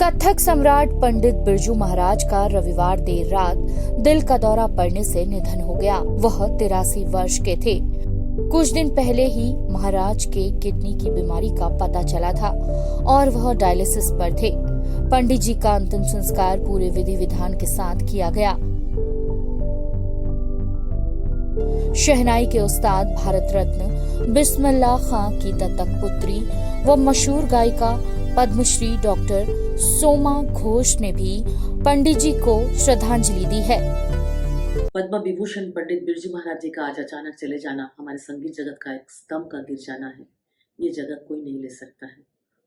कथक सम्राट पंडित बिरजू महाराज का रविवार देर रात दिल का दौरा पड़ने से निधन हो गया। वह 83 वर्ष के थे। कुछ दिन पहले ही महाराज के किडनी की बीमारी का पता चला था और वह डायलिसिस पर थे। पंडित जी का अंतिम संस्कार पूरे विधि विधान के साथ किया गया। शहनाई के उस्ताद भारत रत्न बिस्मिल्लाह खां की दत्तक पुत्री व मशहूर गायिका पद्मश्री डॉक्टर सोमा घोष ने भी पंडित जी को श्रद्धांजलि दी है। पद्म विभूषण पंडित बिरजू महाराज जी का आज अचानक चले जाना हमारे संगीत जगत का एक स्तंभ का गिर जाना है। ये जगत कोई नहीं ले सकता है।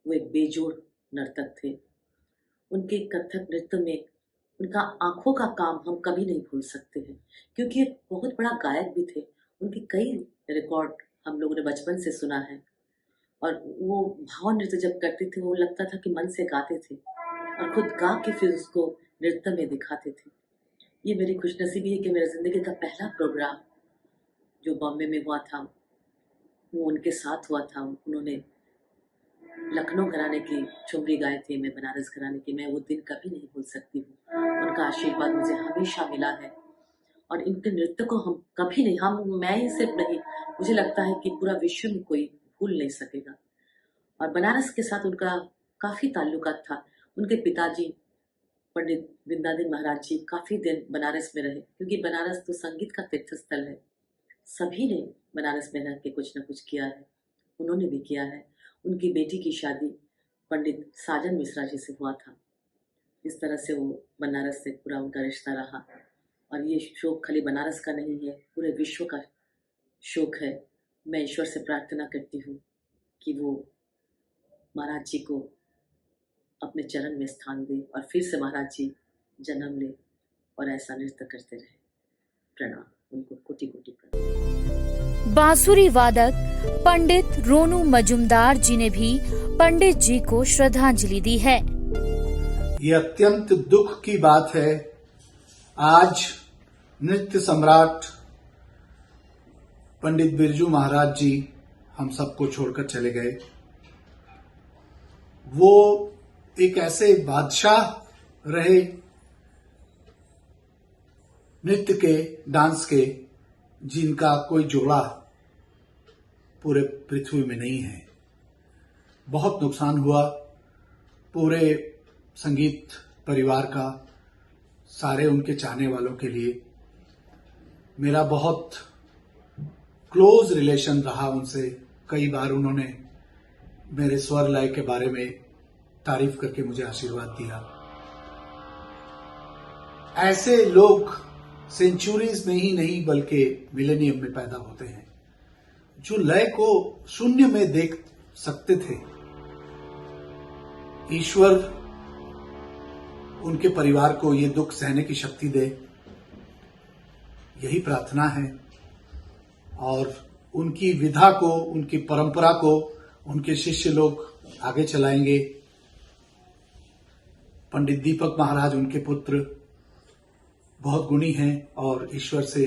वो एक बेजोड़ नर्तक थे। उनके कथक नृत्य में उनका आंखों का काम हम कभी नहीं भूल सकते हैं, क्योंकि एक बहुत बड़ा गायक भी थे। उनके कई रिकॉर्ड हम लोगों ने बचपन से सुना है और वो भाव नृत्य जब करते थे वो लगता था कि मन से गाते थे और खुद गा के फिर उसको नृत्य में दिखाते थे। ये मेरी खुशनसीबी है कि मेरी ज़िंदगी का पहला प्रोग्राम जो बॉम्बे में हुआ था वो उनके साथ हुआ था। उन्होंने लखनऊ घराने की ठुमरी गाए थे, मैं बनारस घराने की। मैं वो दिन कभी नहीं भूल सकती हूँ। उनका आशीर्वाद मुझे हमेशा मिला है और इनके नृत्य को हम कभी नहीं, मैं ही सिर्फ नहीं, मुझे लगता है कि पूरा विश्व में कोई भूल नहीं सकेगा। और बनारस के साथ उनका काफ़ी ताल्लुकात था। उनके पिताजी पंडित बिंदादिन महाराज जी काफ़ी दिन बनारस में रहे, क्योंकि बनारस तो संगीत का तीर्थ स्थल है। सभी ने बनारस में रह के कुछ न कुछ किया है, उन्होंने भी किया है। उनकी बेटी की शादी पंडित साजन मिश्रा जी से हुआ था। इस तरह से वो बनारस से पूरा उनका रिश्ता रहा। और ये शोक खाली बनारस का नहीं है, पूरे विश्व का शोक है। मैं ईश्वर से प्रार्थना करती हूँ कि वो महाराज जी को अपने चरण में स्थान दे और फिर से महाराज जी जन्म ले और ऐसा नृत्य करते रहे। प्रणाम, उनको कोटि कोटि प्रणाम। बांसुरी वादक पंडित रोनू मजुमदार जी ने भी पंडित जी को श्रद्धांजलि दी है। ये अत्यंत दुख की बात है। आज नृत्य सम्राट पंडित बिरजू महाराज जी हम सबको छोड़कर चले गए। वो एक ऐसे बादशाह रहे नृत्य के, डांस के, जिनका कोई जोड़ा पूरे पृथ्वी में नहीं है। बहुत नुकसान हुआ पूरे संगीत परिवार का, सारे उनके चाहने वालों के लिए। मेरा बहुत क्लोज रिलेशन रहा उनसे। कई बार उन्होंने मेरे स्वर लय के बारे में तारीफ करके मुझे आशीर्वाद दिया। ऐसे लोग सेंचुरीज में ही नहीं बल्कि मिलेनियम में पैदा होते हैं, जो लय को शून्य में देख सकते थे। ईश्वर उनके परिवार को ये दुख सहने की शक्ति दे, यही प्रार्थना है। और उनकी विधा को, उनकी परंपरा को उनके शिष्य लोग आगे चलाएंगे। पंडित दीपक महाराज उनके पुत्र बहुत गुणी हैं और ईश्वर से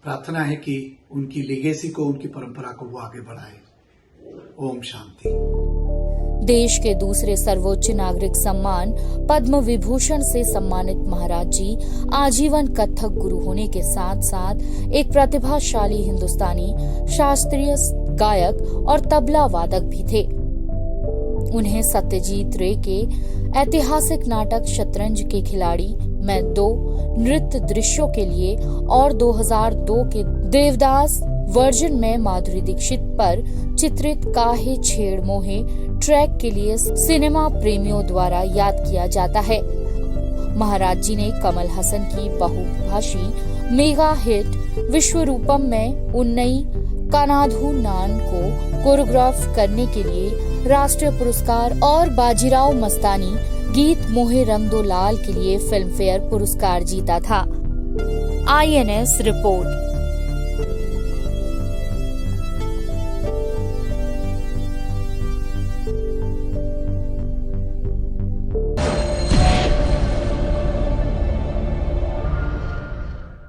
प्रार्थना है कि उनकी लीगेसी को, उनकी परंपरा को वो आगे बढ़ाए। ओम शांति। देश के दूसरे सर्वोच्च नागरिक सम्मान पद्म विभूषण से सम्मानित महाराज जी आजीवन कथक गुरु होने के साथ साथ एक प्रतिभाशाली हिंदुस्तानी शास्त्रीय गायक और तबला वादक भी थे। उन्हें सत्यजीत रे के ऐतिहासिक नाटक शतरंज के खिलाड़ी मैं 2 नृत्य दृश्यों के लिए और 2002 के देवदास वर्जन में माधुरी दीक्षित पर चित्रित काहे छेड़ मोहे ट्रैक के लिए सिनेमा प्रेमियों द्वारा याद किया जाता है। महाराज जी ने कमल हसन की बहुभाषी मेगा हिट विश्वरूपम में उन्नई कानाधु नान को कोरियोग्राफ करने के लिए राष्ट्रीय पुरस्कार और बाजीराव मस्तानी गीत मोहे रंग दो लाल के लिए फिल्म फेयर पुरस्कार जीता था। INS report.